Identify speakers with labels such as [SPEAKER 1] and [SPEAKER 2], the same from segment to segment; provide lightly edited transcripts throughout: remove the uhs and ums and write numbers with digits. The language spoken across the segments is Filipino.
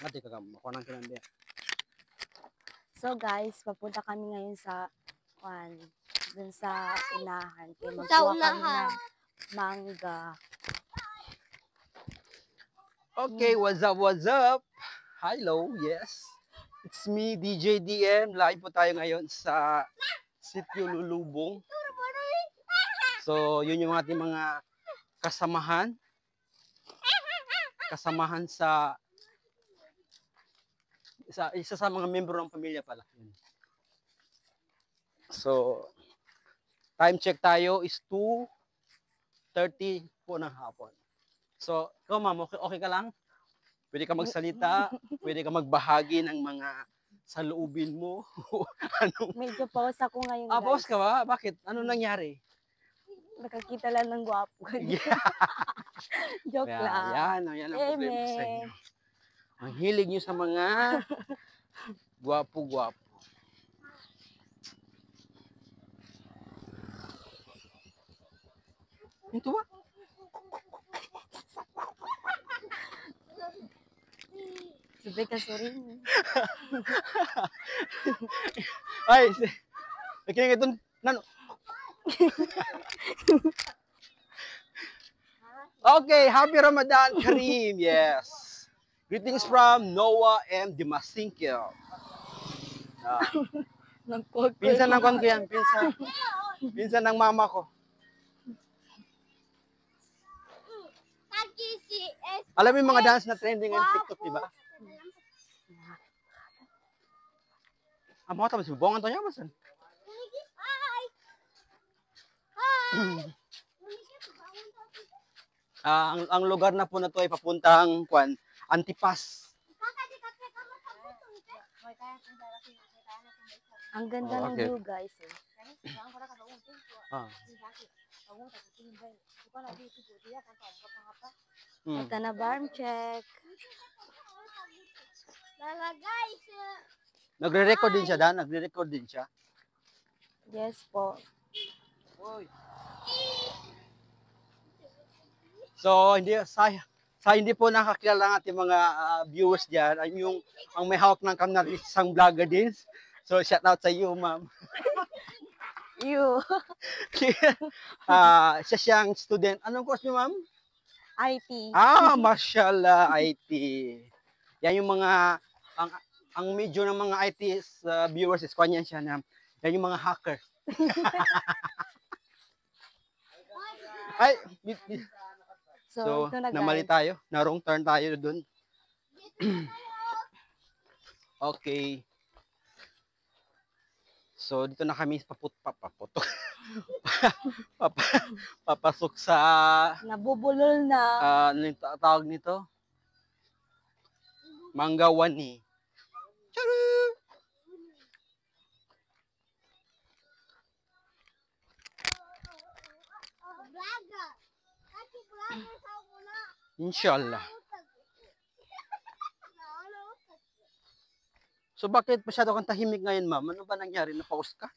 [SPEAKER 1] Ate ka makuha ng kinambi.
[SPEAKER 2] So guys, papunta kami ngayon sa dun sa unahan. Kaya
[SPEAKER 3] Sa
[SPEAKER 2] magkuha kami
[SPEAKER 3] unahan.
[SPEAKER 2] ng mangga.
[SPEAKER 1] Okay, what's up, what's up? Hello, yes. It's me, DJ DM. Live po tayo ngayon sa Sitio Lulubong. So, yun yung ating mga kasamahan. Kasamahan sa isa sa mga membro ng pamilya pala. So, time check tayo is 2:30 po ng hapon. So, ikaw ma'am, okay ka lang? Pwede ka magsalita, pwede ka magbahagi ng mga saloobin mo. Anong...
[SPEAKER 2] Medyo pause ako ngayon, guys.
[SPEAKER 1] Pause ka ba? Bakit? Ano nangyari?
[SPEAKER 2] Nakakita lang ng gwapo. Joke lang.
[SPEAKER 1] Yan ang problema sa inyo. Ang hilig nyo sa mga gwapo-gwapo. Ito ba?
[SPEAKER 2] Sabi ka, sorry.
[SPEAKER 1] Ay, nakinig ito. Okay, happy Ramadan Kareem. Yes. Greetings from Noah M. Dimasingkil. Pinsan ng kon ko yan. Pinsan ng mama ko. Alam mo yung mga dance na trending ng TikTok, di ba? Mga tapos bubongan to niya, masan? Ang lugar na po na to ay papuntang Antipas.
[SPEAKER 2] Ang ganda ng view, guys. Ito na barm check.
[SPEAKER 1] Nagre-record din siya, Dan? Nagre-record din siya?
[SPEAKER 2] Yes po.
[SPEAKER 1] So, hindi po nakakilala ang ating mga viewers diyan, ang may hawak ng camera isang vlogger din. So, shout out sa iyo, ma'am.
[SPEAKER 2] You.
[SPEAKER 1] Siya siyang student. Anong course niyo, ma'am?
[SPEAKER 2] IT.
[SPEAKER 1] Mashallah, IT. Yan yung mga ang medyo ng mga IT viewers is kanya siya na yan yung mga hacker. Ay, so namali tayo. Na wrong turn tayo doon. Okay. So dito na kami papasok sa
[SPEAKER 2] nabubulol na.
[SPEAKER 1] Ano yung tawag nito? Manggawani. Charu! Inshallah. So bakit masyado kang tahimik ngayon, ma'am? Ano ba nangyari? Na-pause ka?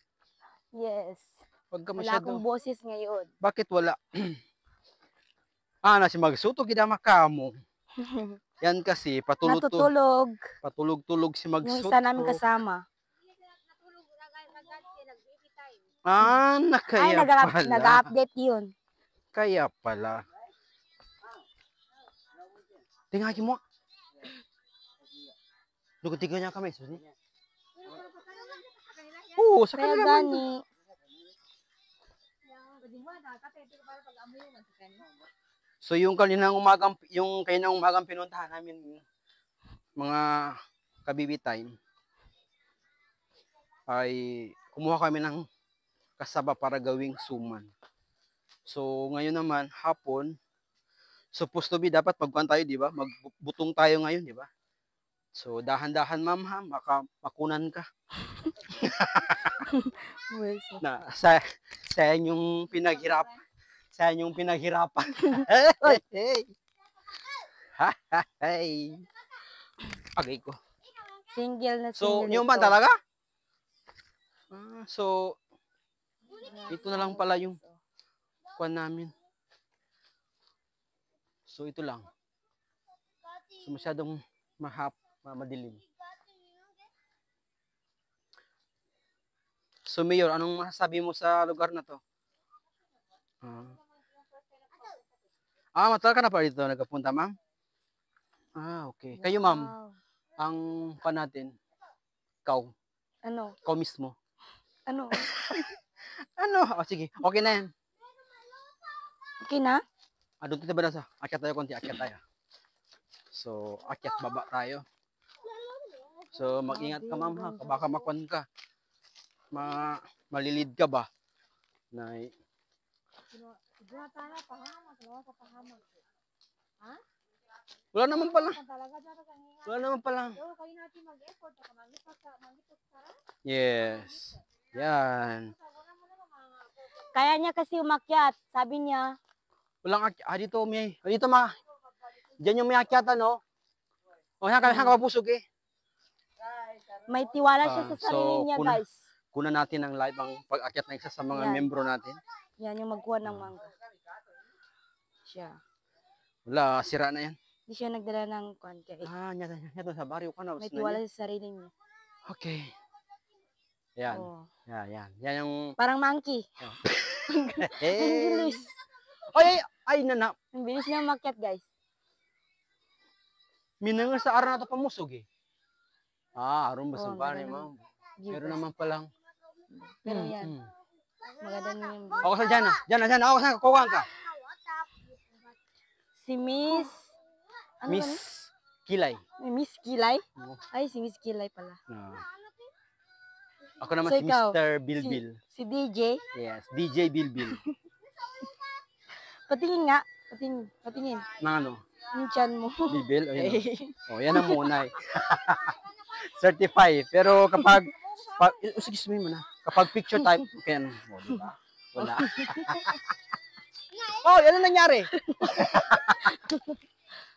[SPEAKER 2] Yes.
[SPEAKER 1] Wag ka
[SPEAKER 2] wala akong boses ngayon.
[SPEAKER 1] Bakit wala? Nasi magsuto gidama kamo. Yan kasi
[SPEAKER 2] natutulog.
[SPEAKER 1] Patulog-tulog si magsuto.
[SPEAKER 2] Yung isa namin kasama.
[SPEAKER 1] Kaya pala.
[SPEAKER 2] Nag-update yun.
[SPEAKER 1] Kaya pala. Tingnan mo. Lugutigan niya kami. Oo, sa kanila
[SPEAKER 2] gani.
[SPEAKER 1] So yung kaninang umagang pinuntahan namin mga kabibi time ay kumuha kami ng kasaba para gawing suman. So ngayon naman hapon, supposed to be dapat magkuhan tayo, di ba? Magbutong tayo ngayon, di ba? So dahan-dahan ma'am ha, makunan ka. Na sa inyong pinaghirapan. Sa inyong pinaghirapan. Hey. Agay ko.
[SPEAKER 2] Single na single.
[SPEAKER 1] So, yung ba talaga? So, ito na lang pala yung kuwan namin. So, ito lang. So, masyadong Madilim. So, Mayor, anong masasabi mo sa lugar na to? Matagal ka na pa dito nagpunta, ma'am? Okay. Kayo, ma'am,
[SPEAKER 2] Wow.
[SPEAKER 1] ang pa natin, ikaw
[SPEAKER 2] Ano?
[SPEAKER 1] mismo.
[SPEAKER 2] Ano?
[SPEAKER 1] Sige, okay na yan.
[SPEAKER 2] Okay na?
[SPEAKER 1] Doon tayo ba na sa? Akyat tayo konti, akyat tayo. So, akyat baba tayo. So, mag-ingat ka, ma'am, ha? Baka makwan ka. Malilid ka ba? Wala naman pala. Yes. Yan.
[SPEAKER 2] Kaya niya kasi umakyat. Sabi niya.
[SPEAKER 1] Walang akyat. Dito, may. Dito, ma. Diyan yung may akyatan, no? Yan ka mapusog, eh.
[SPEAKER 2] May tiwala siya sa sarili niya, guys.
[SPEAKER 1] Kuna natin ang live ang pag-akyat ng isa sa mga membro natin.
[SPEAKER 2] Yan, yung magkuha ng mangga. Siya.
[SPEAKER 1] Wala, sira na yan.
[SPEAKER 2] Hindi siya nagdala ng kwan.
[SPEAKER 1] Nyato sa baryo ka na.
[SPEAKER 2] May tiwala sa sarili niya.
[SPEAKER 1] Okay. Yan. Yan. Yan yung...
[SPEAKER 2] Parang monkey. Ang bilis.
[SPEAKER 1] Ay, nana.
[SPEAKER 2] Ang bilis niya umakyat, guys.
[SPEAKER 1] Minangal sa araw na ito pamusog, eh. Aron ba sa baryo, ma'am? Meron naman palang.
[SPEAKER 2] Pero yan. Maganda niya yung...
[SPEAKER 1] Ako sa dyan, Dyan, ako sa kukuhan ka.
[SPEAKER 2] Si Miss...
[SPEAKER 1] Miss Kilay.
[SPEAKER 2] Miss Kilay? Ay, si Miss Kilay pala.
[SPEAKER 1] Ako naman
[SPEAKER 2] So,
[SPEAKER 1] si
[SPEAKER 2] ikaw,
[SPEAKER 1] Mr. Bilbil.
[SPEAKER 2] Si DJ?
[SPEAKER 1] Yes, DJ Bilbil.
[SPEAKER 2] Patingin nga. Patingin.
[SPEAKER 1] Nang ano?
[SPEAKER 2] Yung chan mo.
[SPEAKER 1] Bilbil? Yan ang muna eh. Certify. Pero kapag... Excuse me muna. Kapag picture type, okay ano? Diba? Wala. Ano nangyari?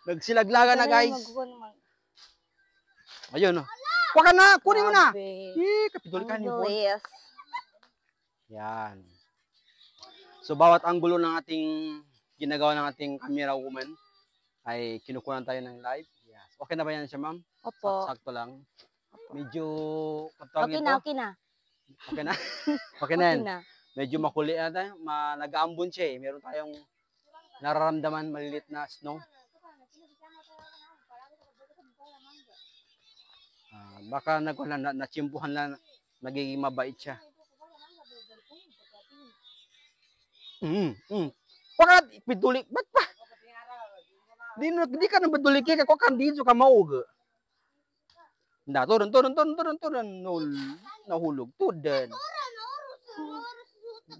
[SPEAKER 1] Nagsilaglaga na, guys. Ayun, Kuha ka na, kunin mo na. Kapitol ka ni Paul. Yan. So, bawat anggulo ng ating ginagawa ng ating camera woman ay kinukunan tayo ng live. Yes. Okay na ba yan siya, ma'am?
[SPEAKER 2] Opo.
[SPEAKER 1] Sakto lang. Medyo,
[SPEAKER 2] Okay na.
[SPEAKER 1] Okay na? Okay na yan. Medyo makuli na tayo. Nag-aambon siya eh. Meron tayong nararamdaman malilit na snow. Baka natsimpuhan lang, nagiging mabait siya. Huwag ka pidulik. Ba't ba? Di ka nang pidulik ka. Huwag ka dito ka maug. Turun. Nahulog. Tudan.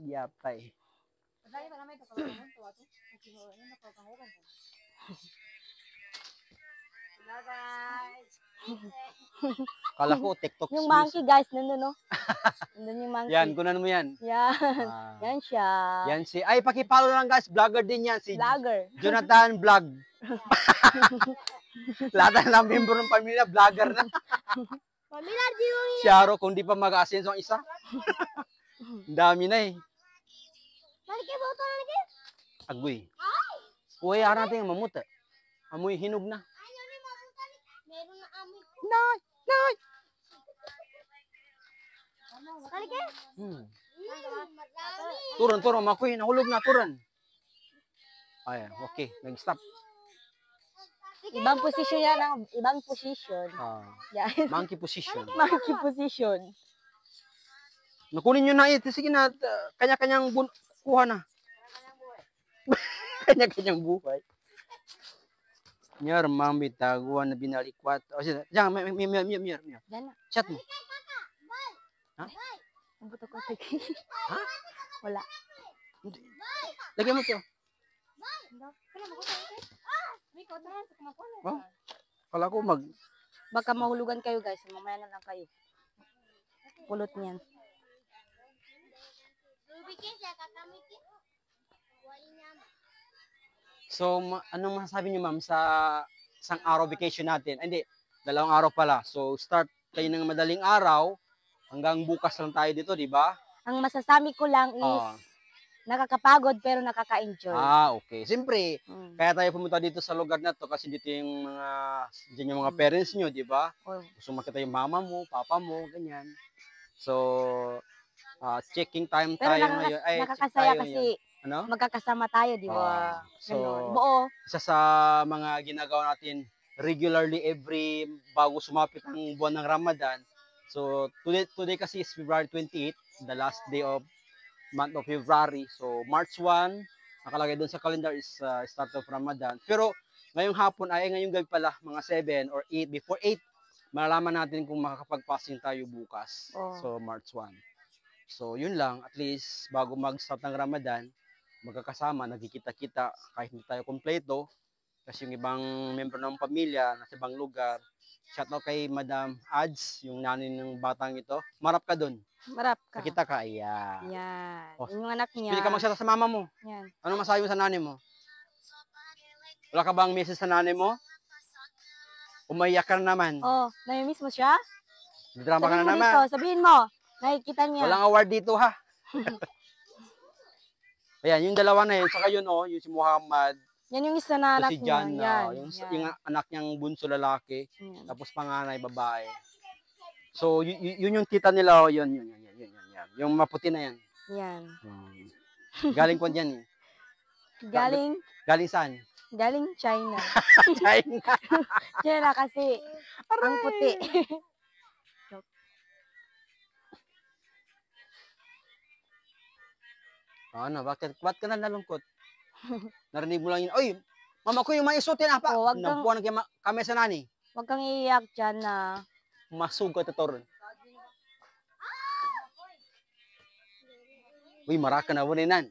[SPEAKER 1] Yapay. Kala ko TikTok.
[SPEAKER 2] Yung monkey, guys, nandun, no? Nandun yung monkey.
[SPEAKER 1] Yan, kunan mo yan.
[SPEAKER 2] Yan. Yan siya.
[SPEAKER 1] Yan si, pakipollow lang, guys. Vlogger din yan. Si
[SPEAKER 2] Vlogger.
[SPEAKER 1] Jonathan Vlog. Lahat ng member ng pamilya, vlogger na. Si Aro, kung di pa mag-asenso ang isa. Dami na eh. Agoy. Uy, araw natin yung mamuta. Amoy hinog na. Nay! Turun, makoy, nahulog na, turun. Ay, okay, nag-stop.
[SPEAKER 2] Ibang position yan, ibang position. Yan.
[SPEAKER 1] Monkey position.
[SPEAKER 2] Monkey position.
[SPEAKER 1] Nakunin nyo na ito. Sige na, kanya-kanyang kuha na. Kanya-kanyang buhay. Nyar, mami, taguan na binalikwat. O sige, diyan, mir. Chat mo. Ha?
[SPEAKER 2] Ang buto ko, sige.
[SPEAKER 1] Ha?
[SPEAKER 2] Wala.
[SPEAKER 1] Lagyan mo ito. Kala ko
[SPEAKER 2] Baka mahulugan kayo, guys. Mamaya na lang kayo. Pulot niyan.
[SPEAKER 1] So, anong masasabi niyo, ma'am, sa isang araw vacation natin? Hindi, 2 araw pala. So, start kayo ng madaling araw hanggang bukas lang tayo dito, di ba?
[SPEAKER 2] Ang masasabi ko lang is nakakapagod pero nakaka-enjoy.
[SPEAKER 1] Okay. Siyempre,
[SPEAKER 2] Mm.
[SPEAKER 1] kaya tayo pumunta dito sa lugar na to kasi dito yung mga, dyan yung mga
[SPEAKER 2] Mm.
[SPEAKER 1] parents nyo, di ba?
[SPEAKER 2] Oh,
[SPEAKER 1] Gusto makita yung mama mo, papa mo, ganyan. So, checking time
[SPEAKER 2] pero
[SPEAKER 1] tayo ngayon. Ay, check
[SPEAKER 2] nakakasaya
[SPEAKER 1] tayo
[SPEAKER 2] kasi
[SPEAKER 1] ngayon. Ano?
[SPEAKER 2] magkakasama tayo, di ba?
[SPEAKER 1] So,
[SPEAKER 2] Ganon. Buo.
[SPEAKER 1] isa sa mga ginagawa natin regularly every bago sumapit ang buwan ng Ramadan. So, today kasi is February 28, the last day of month of February. So, March 1, nakalagay doon sa calendar is start of Ramadan. Pero, ngayong hapon, ngayong gabi pala, mga 7 or 8, before 8, malalaman natin kung makakapag-fasting tayo bukas.
[SPEAKER 2] Oh.
[SPEAKER 1] So, March 1. So, yun lang. At least, bago mag-start ng Ramadan, magkakasama, nagkikita-kita, kahit hindi tayo kompleto. Kasi yung ibang member ng pamilya, nasa ibang lugar. Shoutout kay Madam Ads, yung nanay ng batang ito. Marap ka doon.
[SPEAKER 2] Marap ka.
[SPEAKER 1] Nakita ka, ayan.
[SPEAKER 2] Yan.
[SPEAKER 1] Oh,
[SPEAKER 2] Yung anak niya.
[SPEAKER 1] Pili ka magsalita sa mama mo.
[SPEAKER 2] Yan.
[SPEAKER 1] Ano masabi mo sa nanay mo? Wala ka bang message sa nanay mo? Umayak ka na naman.
[SPEAKER 2] Oh, nami-miss mo siya?
[SPEAKER 1] Drama ka
[SPEAKER 2] Sabihin
[SPEAKER 1] na
[SPEAKER 2] mo
[SPEAKER 1] naman.
[SPEAKER 2] dito, sabihin mo. Nakikita niya.
[SPEAKER 1] Walang award dito ha. Ayan, yung dalawa na yun. Saka yun yung si Muhammad.
[SPEAKER 2] Yan yung isa na
[SPEAKER 1] Ito
[SPEAKER 2] anak
[SPEAKER 1] si
[SPEAKER 2] niya.
[SPEAKER 1] Jan,
[SPEAKER 2] Yan.
[SPEAKER 1] yung anak niyang bunso lalaki.
[SPEAKER 2] Yan.
[SPEAKER 1] Tapos panganay babae. So, yun yung tita nila. Yun. Yung maputi na yan.
[SPEAKER 2] Yan.
[SPEAKER 1] Galing ko dyan eh. Galing saan?
[SPEAKER 2] Galing China.
[SPEAKER 1] China.
[SPEAKER 2] China kasi ang puti.
[SPEAKER 1] Ano, bakit ka na nalungkot? Narinig mo lang yun. Oy, mama ko yung maisutin apa.
[SPEAKER 2] Oh, wag kang-
[SPEAKER 1] Nampuan kami sa nani.
[SPEAKER 2] Huwag kang iiyak dyan na.
[SPEAKER 1] Masugat ito rin. Uy, maraka na wuninan.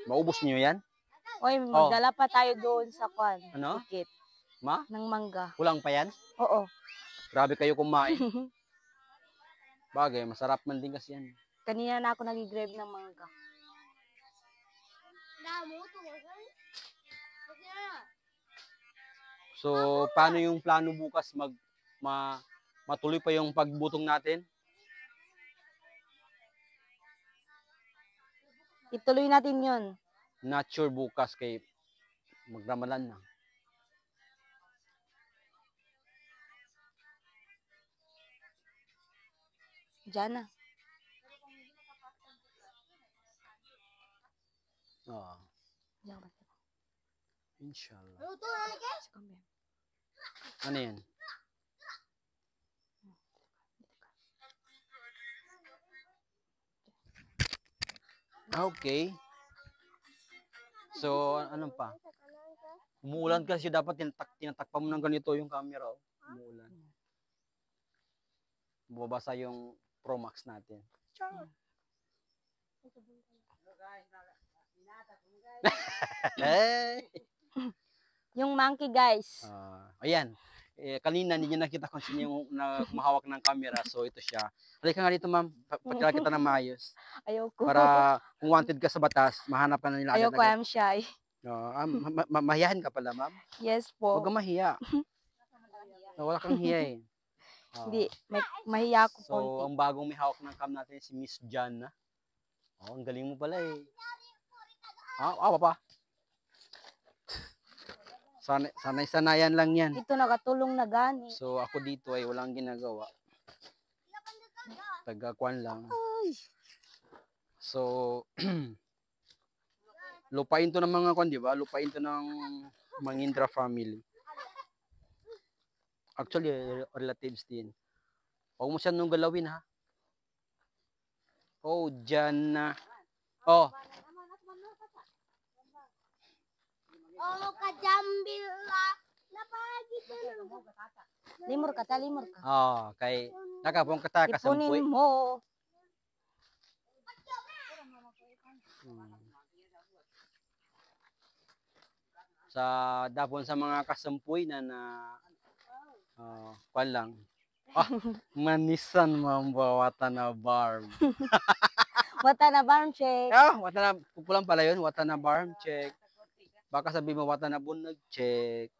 [SPEAKER 1] Maubos niyo yan?
[SPEAKER 2] Oy, magdala pa tayo doon sa kwan.
[SPEAKER 1] Ano?
[SPEAKER 2] Bukit.
[SPEAKER 1] Ma?
[SPEAKER 2] Ng mangga.
[SPEAKER 1] Kulang pa yan?
[SPEAKER 2] Oo.
[SPEAKER 1] Grabe kayo kumain. Bagay, masarap man din kasi yan.
[SPEAKER 2] Kanina na ako nag-grab ng mangga.
[SPEAKER 1] So, paano yung plano bukas? Matuloy pa yung pagbutong natin?
[SPEAKER 2] Ituloy natin yun.
[SPEAKER 1] Not sure bukas kay magramalan na.
[SPEAKER 2] Diyan na.
[SPEAKER 1] Diyan ba? Inshallah. Ano yan? Okay. So, ano pa? Umuulan kasi dapat tinatakpan mo ng ganito yung camera. Umuulan. Bubasa yung Pro Max natin.
[SPEAKER 2] Yung monkey, guys.
[SPEAKER 1] Ayan. Kanina hindi niyo nakita kung sino yung mahawak ng camera. So, ito siya. Halika nga dito, ma'am. Pakilala kita ng maayos.
[SPEAKER 2] Ayoko.
[SPEAKER 1] Para kung wanted ka sa batas, mahanap ka na nila.
[SPEAKER 2] Ayoko, I'm shy.
[SPEAKER 1] Mahiyahin ka pala, ma'am?
[SPEAKER 2] Yes po.
[SPEAKER 1] Huwag kang mahiya. Wala kang hiya eh.
[SPEAKER 2] Hindi, mahiya ako
[SPEAKER 1] So, ang bagong may hawak ng cam natin si Miss Jana. Ang galing mo pala eh. Papa. Sanay-sanayan lang yan.
[SPEAKER 2] Ito nakatulong na gani.
[SPEAKER 1] So, ako dito ay walang ginagawa. Taga-kwan lang. So, lupain to ng mga kwan, di ba? Lupain to ng Mangindra family. Actually, relatives din. Huwag mo siya nung galawin, ha? Oh, dyan na. Oh.
[SPEAKER 3] Oh, kajambil lah. Napagi
[SPEAKER 2] Limur ka.
[SPEAKER 1] Kay nakapong kata kasampuy.
[SPEAKER 2] Ipunin mo.
[SPEAKER 1] Sa dapon sa mga kasampuy na kwan lang. Manisan mambawata na barm.
[SPEAKER 2] Wata na barm check.
[SPEAKER 1] Wata na, pupulang pala yun, wata na barm check. Baka sabi mo, wata na bunag check.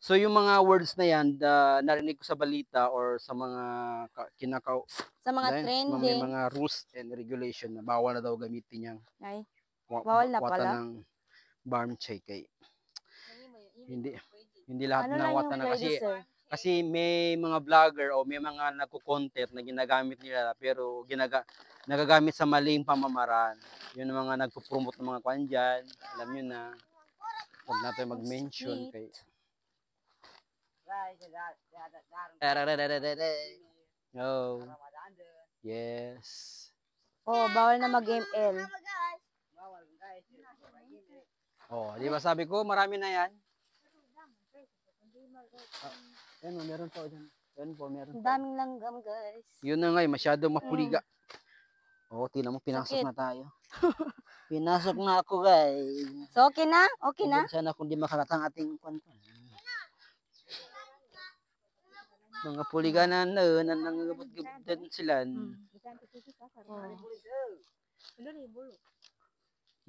[SPEAKER 1] So yung mga words na yan, narinig ko sa balita or sa mga
[SPEAKER 2] Sa mga
[SPEAKER 1] may
[SPEAKER 2] trending.
[SPEAKER 1] mga rules and regulation na bawal na daw gamitin yung
[SPEAKER 2] Ay, bawal na
[SPEAKER 1] wata
[SPEAKER 2] pala.
[SPEAKER 1] ng barm check kay hindi lahat
[SPEAKER 2] Ano
[SPEAKER 1] na
[SPEAKER 2] lang
[SPEAKER 1] wata
[SPEAKER 2] yung
[SPEAKER 1] na
[SPEAKER 2] pwede, sir?
[SPEAKER 1] kasi may mga vlogger o may mga nagko-content na ginagamit nila pero nagagamit sa maling pamamaraan. Yun ang mga nagpo-promote ng mga kwan dyan. Alam nyo na. Huwag natin mag-mention kay no. Yes.
[SPEAKER 2] Oh, bawal na mag-ML.
[SPEAKER 1] Oh, di ba sabi ko, marami na yan. Yan, meron po dyan. Yan po, meron
[SPEAKER 2] Ang
[SPEAKER 1] po.
[SPEAKER 2] daming langgam, guys.
[SPEAKER 1] Yun na nga, masyado mapuliga. Oh, tingnan mo, pinasok
[SPEAKER 2] Sakit.
[SPEAKER 1] na tayo. Pinasok na ako, guys.
[SPEAKER 2] So, okay na? Okay na?
[SPEAKER 1] Sana kung di makalatang ating kwan. Mga puliganan na, nanggabot-gabot sila.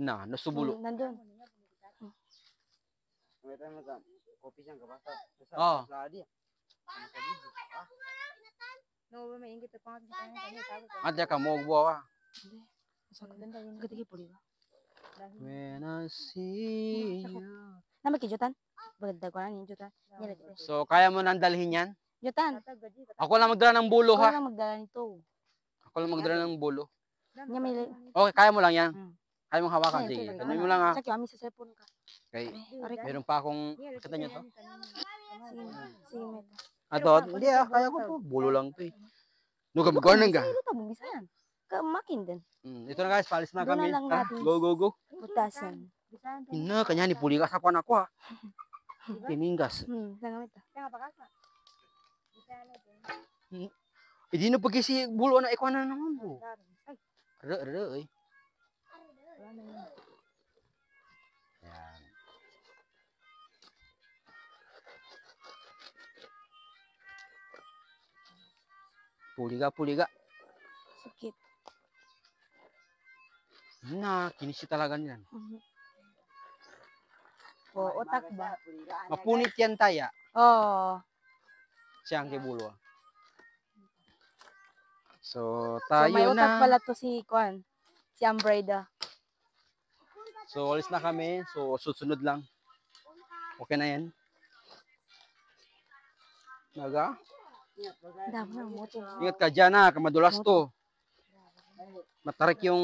[SPEAKER 1] Na, nasubulo.
[SPEAKER 2] Nandun.
[SPEAKER 1] Oh. Ate ka mo buwa. When I see you.
[SPEAKER 2] Nama kijutan? Bagdag ko na ni jutan.
[SPEAKER 1] So, kaya mo nang dalhin yan?
[SPEAKER 2] Jutan.
[SPEAKER 1] Ako lang magdala ng bulo,
[SPEAKER 2] Ako
[SPEAKER 1] ha?
[SPEAKER 2] lang magdala nito.
[SPEAKER 1] Ako lang magdala ng bulo.
[SPEAKER 2] Niya may...
[SPEAKER 1] Okay, kaya mo lang yan.
[SPEAKER 2] Hmm.
[SPEAKER 1] Kaya mong hawakan.
[SPEAKER 2] Ay,
[SPEAKER 1] Sige,
[SPEAKER 2] okay.
[SPEAKER 1] tanongin mo lang, ha?
[SPEAKER 2] Sakyo, kami sa cellphone ka.
[SPEAKER 1] Okay.
[SPEAKER 2] Aray,
[SPEAKER 1] Meron pa akong, kita nyo to?
[SPEAKER 2] sige, meta.
[SPEAKER 1] Ato, hindi kaya ko to. Bulo lang to eh. Nugam-garnang ka.
[SPEAKER 2] Ito, bumisayan. Makin din.
[SPEAKER 1] Ito na guys, palis na
[SPEAKER 2] Doon
[SPEAKER 1] kami.
[SPEAKER 2] na lang
[SPEAKER 1] Tara,
[SPEAKER 2] natin.
[SPEAKER 1] go, go, go.
[SPEAKER 2] Butasan.
[SPEAKER 1] Ina, kanya ni puli ka sa kwan ako, ha? Tiningas.
[SPEAKER 2] Sangamit ah.
[SPEAKER 1] Hindi na pagkisi bulo na ikwan na naman po. Rere, eh. Yan. Puliga.
[SPEAKER 2] Sakit.
[SPEAKER 1] Na, kinisi talaga nila.
[SPEAKER 2] O, otak ba?
[SPEAKER 1] Mapunit yan taya.
[SPEAKER 2] Oo.
[SPEAKER 1] Siyang kibulo. So,
[SPEAKER 2] So, may
[SPEAKER 1] tayo
[SPEAKER 2] utak
[SPEAKER 1] na.
[SPEAKER 2] pala to si Kwan. Si Ambreda.
[SPEAKER 1] So, alis na kami. So, susunod lang. Okay na yan. Naga?
[SPEAKER 2] Dami na moto.
[SPEAKER 1] Ingat ka dyan, ha. Kamadulas to. Matarik yung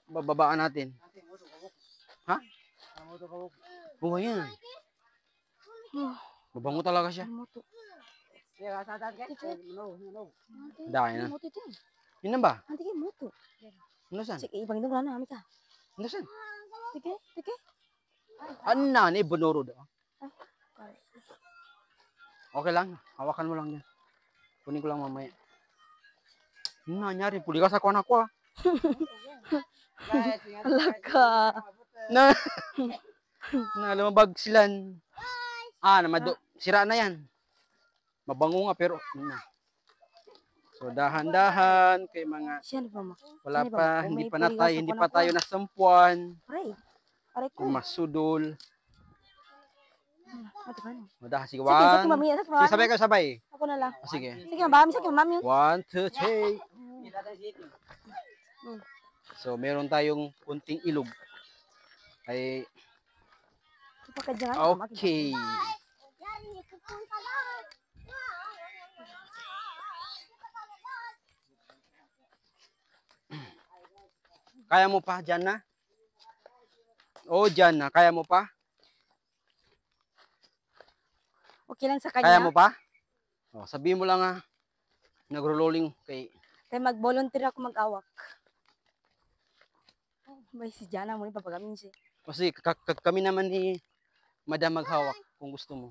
[SPEAKER 1] bababaan natin. Ha? Buhay yan. Mabango talaga siya.
[SPEAKER 2] Moto.
[SPEAKER 1] Dahil na.
[SPEAKER 2] Moto ito.
[SPEAKER 1] Yun na ba?
[SPEAKER 2] Nanti kayo moto.
[SPEAKER 1] Ano saan?
[SPEAKER 2] Sige, ibang ito na namin ka.
[SPEAKER 1] Ano saan?
[SPEAKER 2] Sige.
[SPEAKER 1] Ano na? Ni Bonoro daw. Okay lang. Hawakan mo lang yan. Kunin ko lang mamaya. Ano nangyari? Puli ka sa kuwan ako, ha?
[SPEAKER 2] Alaka.
[SPEAKER 1] Na lumabag sila. Sira na yan. Mabango nga pero so dahan-dahan kay mga
[SPEAKER 2] Siya na ba ma?
[SPEAKER 1] wala
[SPEAKER 2] Sino ba?
[SPEAKER 1] pa
[SPEAKER 2] Oh,
[SPEAKER 1] hindi
[SPEAKER 2] may
[SPEAKER 1] pa
[SPEAKER 2] puligas
[SPEAKER 1] natay,
[SPEAKER 2] sa
[SPEAKER 1] hindi
[SPEAKER 2] kuwan
[SPEAKER 1] pa
[SPEAKER 2] ako.
[SPEAKER 1] tayo nasampuan,
[SPEAKER 2] Aray. Aray ko.
[SPEAKER 1] masudol.
[SPEAKER 2] Ate ka na.
[SPEAKER 1] Madaha sige
[SPEAKER 2] Sige, sige,
[SPEAKER 1] one.
[SPEAKER 2] mami.
[SPEAKER 1] Sige, sabay ka sabay.
[SPEAKER 2] Ako na lang.
[SPEAKER 1] Sige.
[SPEAKER 2] Sige, mami. Sige, mami.
[SPEAKER 1] 1, 2, 3. So meron tayong kunting ilog. Ay okay. Kaya mo pa dyan na? Oo, dyan na. Kaya mo pa?
[SPEAKER 2] Okay lang sa
[SPEAKER 1] Kaya
[SPEAKER 2] kanya.
[SPEAKER 1] mo pa? O, sabihin mo lang, ha. Nagro-rolling kay...
[SPEAKER 2] Kaya mag-volunteer ako mag-awak. May si Jana mo ni papagamin siya.
[SPEAKER 1] Kasi kami naman ni Madam maghawak kung gusto mo.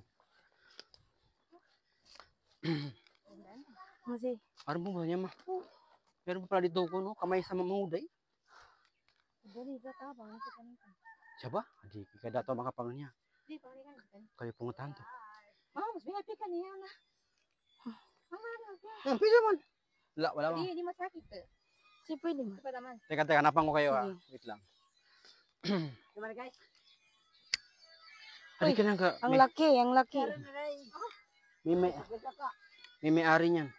[SPEAKER 2] Kasi,
[SPEAKER 1] Parang mo ba niya, ma? Meron pa pala dito ko, no? Kamay sa mamuday. Siya ba? Hindi ka dato makapang niya. Kaya pungutan to.
[SPEAKER 2] mas VIP ka niya na.
[SPEAKER 1] Pwede man. Wala ba?
[SPEAKER 2] Hindi masakit. Si pwede mo.
[SPEAKER 1] Teka, napang ko kayo, ha.
[SPEAKER 2] Sige.
[SPEAKER 1] Wait lang. Halika lang ka.
[SPEAKER 2] Ang laki, ang laki.
[SPEAKER 1] May may-ari niyan.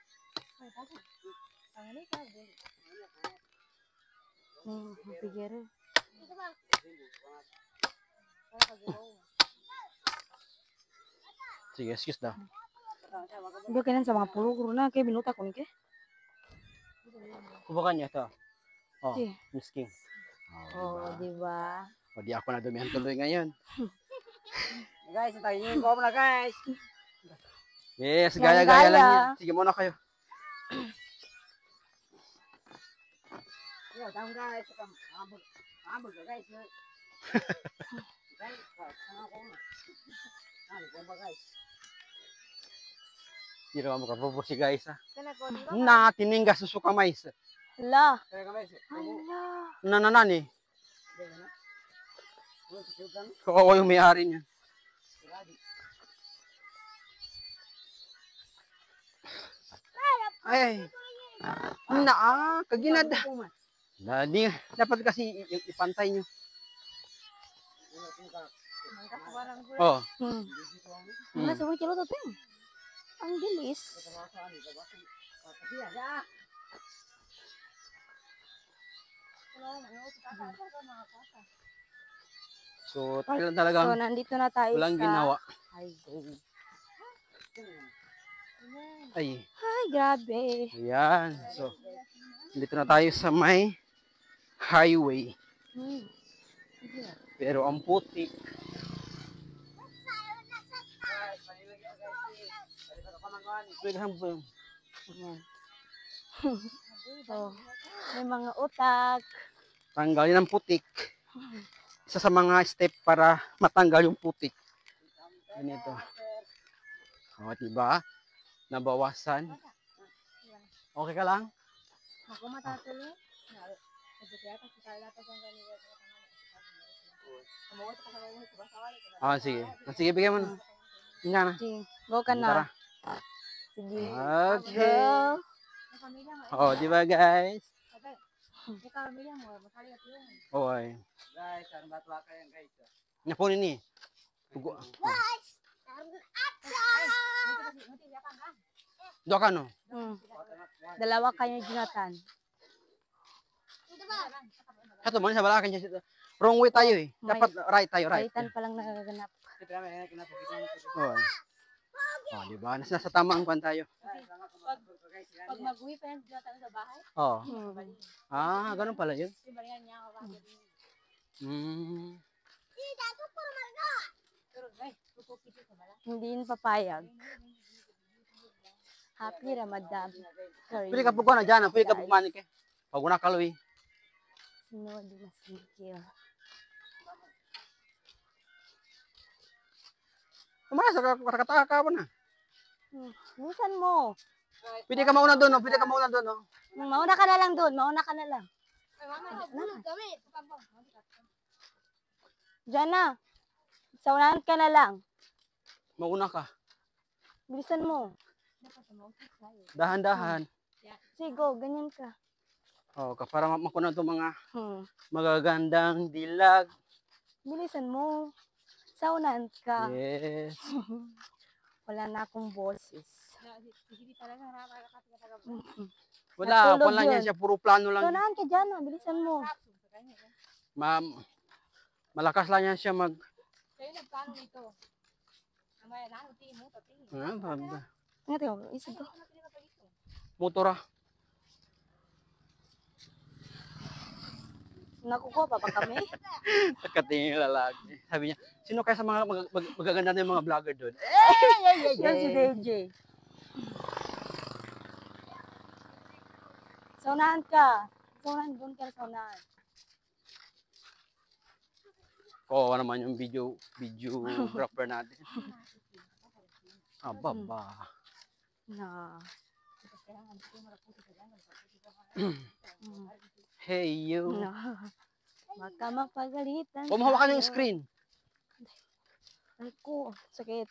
[SPEAKER 2] Pigero.
[SPEAKER 1] Sige, excuse daw.
[SPEAKER 2] Hindi kailan sa mga puro na kay binuta ko ke.
[SPEAKER 1] Kubukan niya ito. Oh,
[SPEAKER 2] Sige.
[SPEAKER 1] Miss King.
[SPEAKER 2] Oh, di ba?
[SPEAKER 1] O di ako na dumihan tuloy ngayon.
[SPEAKER 4] Guys, tayo ko na guys.
[SPEAKER 1] Yes,
[SPEAKER 2] Yan,
[SPEAKER 1] gaya-gaya lang
[SPEAKER 2] gaya.
[SPEAKER 1] yan. Sige muna kayo.
[SPEAKER 4] Yo, tawag guys. Ambog guys. Guys, sama ko na. Ano ba guys?
[SPEAKER 1] Hindi naman makapopo si guys ha.
[SPEAKER 3] Kana ko di ba?
[SPEAKER 1] Na, tiningga susuka mais.
[SPEAKER 2] Hala.
[SPEAKER 4] Kaya ka guys.
[SPEAKER 2] Hala.
[SPEAKER 1] Nananani. Kawawa yung may-ari niya. Ay. Kaginad. Di, dapat kasi ipantay nyo. Oh.
[SPEAKER 2] Wala sa kilo to ting. Ang bilis.
[SPEAKER 1] So, tayo lang talaga.
[SPEAKER 2] So, nandito na tayo
[SPEAKER 1] Walang
[SPEAKER 2] sa
[SPEAKER 1] ginawa.
[SPEAKER 2] highway.
[SPEAKER 1] Ay.
[SPEAKER 2] Ay, grabe.
[SPEAKER 1] Ayan. So, dito na tayo sa may highway. Pero ang putik.
[SPEAKER 2] Ayan. So, may mga utak.
[SPEAKER 1] Tanggalin ang putik. Isa sa mga step para matanggal yung putik. Ganito. O, diba? Nabawasan. Okay ka lang?
[SPEAKER 2] Ako matatuloy.
[SPEAKER 1] Sige. Sige, bigyan mo na. Tingnan na.
[SPEAKER 2] Sige, go ka
[SPEAKER 1] Tara.
[SPEAKER 2] na. Sige.
[SPEAKER 1] Okay.
[SPEAKER 2] Go.
[SPEAKER 1] Oh, di ba guys? Okay.
[SPEAKER 4] Guys, ano ba tuwa kayo guys?
[SPEAKER 1] Napunin ni. Tugo. Doon ka no?
[SPEAKER 2] Dalawa kayo, Jonathan.
[SPEAKER 1] Ito man sa balakan niya. Wrong way tayo eh. Dapat right tayo, right.
[SPEAKER 2] Kaitan pa lang nagaganap.
[SPEAKER 1] Oh. Oh, di ba? Nasa tamang kwan tayo.
[SPEAKER 2] Pag mag-uwi pa yan, Jonathan sa bahay?
[SPEAKER 1] Oh. Ganun pala yun.
[SPEAKER 2] Hindi yun papayag. Happy Ramadan.
[SPEAKER 1] Pwede ka pugwa na dyan. Pwede ka pugmanik eh. Pag una kaloy.
[SPEAKER 2] Sunod, masigil.
[SPEAKER 1] Kumasa ka, katakataka ka mo na.
[SPEAKER 2] Minsan mo.
[SPEAKER 1] Pwede ka mauna doon, no? Pwede ka mauna doon, no?
[SPEAKER 2] Mauna ka na lang doon. Mauna ka na lang. Diyan na. Saunahan ka na lang.
[SPEAKER 1] Mauna ka.
[SPEAKER 2] Bilisan mo.
[SPEAKER 1] Dahan-dahan.
[SPEAKER 2] Sige, go. Ganyan ka.
[SPEAKER 1] Oh, para makunan itong mga
[SPEAKER 2] Hmm.
[SPEAKER 1] magagandang dilag.
[SPEAKER 2] Bilisan mo. Saunahan ka.
[SPEAKER 1] Yes.
[SPEAKER 2] Wala na akong boses.
[SPEAKER 1] Wala,
[SPEAKER 2] Natulog
[SPEAKER 1] wala niya
[SPEAKER 2] yun.
[SPEAKER 1] siya. Puro plano lang.
[SPEAKER 2] Saunahan ka dyan. Bilisan mo.
[SPEAKER 1] Malakas lang yan siya mag...
[SPEAKER 3] Kayo nagplano dito. Amaya na, uti mo, pati.
[SPEAKER 2] Ingat yun. Isa ko.
[SPEAKER 1] Motor ah.
[SPEAKER 2] Nakukuha pa pa kami.
[SPEAKER 1] Nagkatingin yung lalaki. Sabi niya, sino kaya sa mga magaganda na yung mga vlogger doon?
[SPEAKER 2] Yan si DJ. Saunahan ka. Saunahan doon ka. Saunahan.
[SPEAKER 1] Kawawa naman yung videographer natin. Baba.
[SPEAKER 2] Na.
[SPEAKER 1] Hey, you.
[SPEAKER 2] No. Baka mapagalitan.
[SPEAKER 1] Huwag mahawakan yung
[SPEAKER 2] tayo.
[SPEAKER 1] screen.
[SPEAKER 2] Ay ko. Sakit.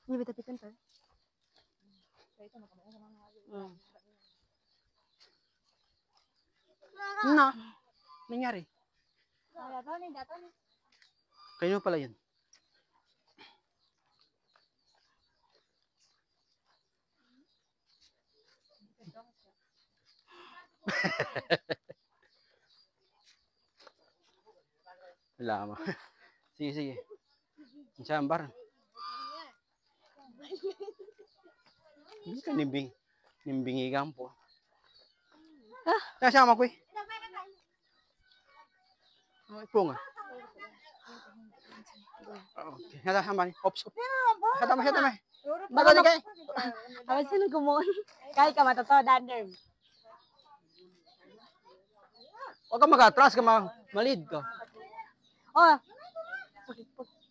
[SPEAKER 2] Hindi ba tapitan pa?
[SPEAKER 1] Na. Nangyari. Kanino pala yun? Wala mo. Sige, sige. Sambar. Hindi ka nimbingigan po. Nasama ko eh. Ito nga. Okay. Nasama ni. Ops, ops. Hatama.
[SPEAKER 2] Baka di kay. Awas sino gumon. Kay ka matotoo dander.
[SPEAKER 1] Huwag ka mag-atras ka, malid ka.
[SPEAKER 2] Oh.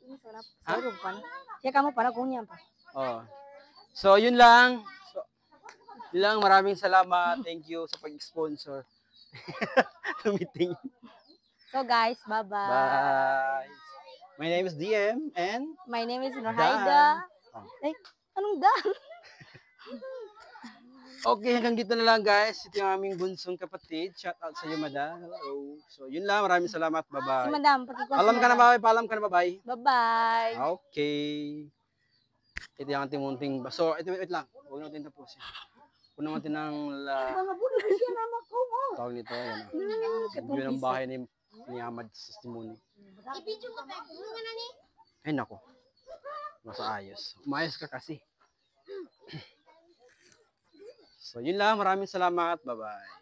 [SPEAKER 2] Ini sarap. Sarap pa. Siya kamo para kunya pa.
[SPEAKER 1] Oh. So, yun lang. Maraming salamat. Thank you sa pag-sponsor. Meeting.
[SPEAKER 2] So guys, bye-bye.
[SPEAKER 1] Bye. My name is DM and
[SPEAKER 2] My name is
[SPEAKER 1] Dan.
[SPEAKER 2] Norhaida.
[SPEAKER 1] Oh.
[SPEAKER 2] Ay, anong Dan?
[SPEAKER 1] Okay, hanggang dito na lang guys. Ito yung aming bunsong kapatid. Shout out sa iyo, madam. Hello. So, yun lang. Maraming salamat.
[SPEAKER 2] Si
[SPEAKER 1] Bye-bye.
[SPEAKER 2] Madam, pakikuha
[SPEAKER 1] Paalam ka na, bye. Paalam ka na, bye-bye.
[SPEAKER 2] Bye-bye.
[SPEAKER 1] Okay. Ito yung ating munting baso. Ito, wait lang. Huwag natin tapusin. Puno natin ng tawag nito. Yan. Yun ang bahay ni Ahmad Testimony.
[SPEAKER 3] I-video mo ba? Ano nga na ni?
[SPEAKER 1] Ay, nako. Masa ayos. Umayos ka kasi. So, yun lang. Maraming salamat. Bye-bye.